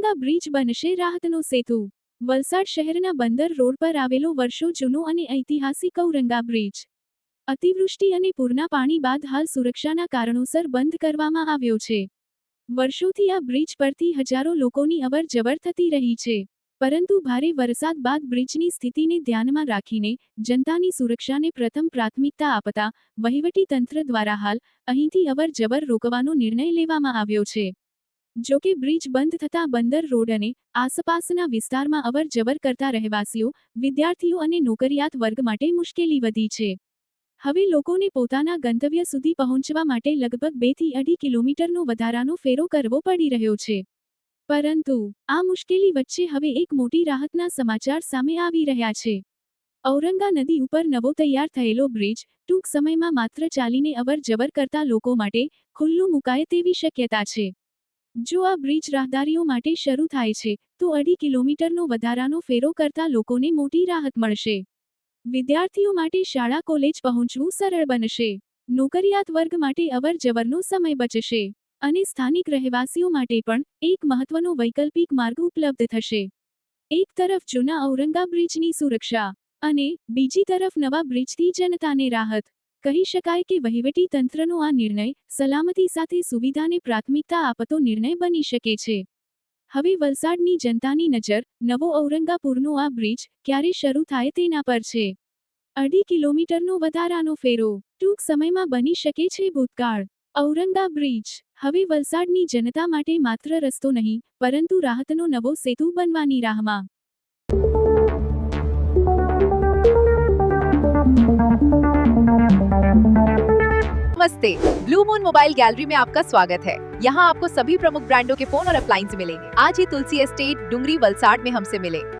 Auranga bridge બનશે રાહતનો સેતુ। વલસાડ શહેરના બંદર રોડ પર આવેલો વર્ષો જૂનો અને ઐતિહાસિક ઔરંગા બ્રિજ અતિવૃષ્ટિ અને પૂરના પાણી બાદ હાલ સુરક્ષાના કારણોસર બંધ કરવામાં આવ્યો છે। વર્ષોથી આ બ્રિજ પરથી હજારો લોકોની અવર-જવર થતી રહી છે, પરંતુ ભારે વરસાદ બાદ બ્રિજની સ્થિતિને ધ્યાનમાં રાખીને જનતાની સુરક્ષાને પ્રથમ પ્રાથમિકતા આપતા વહીવટીતંત્ર દ્વારા હાલ અહીંથી અવર-જવર રોકવાનો નિર્ણય લેવામાં આવ્યો છે। જો કે બ્રિજ બંધ થતાં બંદર રોડ અને આસપાસના વિસ્તારમાં અવર-જવર કરતા રહેવાસીઓ, વિદ્યાર્થીઓ અને નોકરિયાત વર્ગ માટે મુશ્કેલી વધી છે। હવે લોકોને પોતાના ગંતવ્ય સુધી પહોંચવા માટે લગભગ 2 થી 2.5 કિલોમીટરનો વધારાનો ફેરો કરવો પડી રહ્યો છે। પરંતુ આ મુશ્કેલી વચ્ચે હવે એક મોટી રાહતના સમાચાર સામે આવી રહ્યા છે। ઔરંગા નદી ઉપર નવો તૈયાર થયેલો બ્રિજ ટૂંક સમયમાં માત્ર ચાલીને અવર-જવર કરતા લોકો માટે ખુલ્લું મુકાય તેવી શક્યતા છે। જો આ બ્રિજ રાહદારીઓ માટે શરૂ થાય છે, તો 2.5 કિલોમીટરનો વધારાનો ફેરો કરતા લોકોને મોટી રાહત મળશે। વિદ્યાર્થીઓ માટે શાળા કોલેજ પહોંચવું સરળ બનશે, નોકરિયાત વર્ગ માટે અવર-જવરનો સમય બચશે અને સ્થાનિક રહેવાસીઓ માટે પણ એક મહત્વનો વૈકલ્પિક માર્ગ ઉપલબ્ધ થશે। એક તરફ જૂના ઔરંગા બ્રિજની સુરક્ષા અને બીજી તરફ નવા બ્રિજથી જનતાને રાહત। કહી શકાય કે વહીવટી તંત્રનો આ નિર્ણય સલામતી સાથે સુવિધાને પ્રાથમિકતા આપતો નિર્ણય બની શકે છે। હવે વલસાડની જનતાની નજર નવો ઔરંગાપુરનો આ બ્રિજ ક્યારે શરૂ થાય તેના પર છે। 2.5 કિલોમીટરનો વધારાનો ફેરો ટૂંક સમયમાં બની શકે છે ભૂતકાળ। ઔરંગા બ્રિજ હવે વલસાડની જનતા માટે માત્ર રસ્તો નહીં, પરંતુ રાહતનો નવો સેતુ બનવાની રાહમાં। नमस्ते, ब्लू मून मोबाइल गैलरी में आपका स्वागत है। यहाँ आपको सभी प्रमुख ब्रांडों के फोन और अप्लायंस मिलेंगे। आज ही तुलसी एस्टेट डुंगरी वलसाड में हमसे मिले।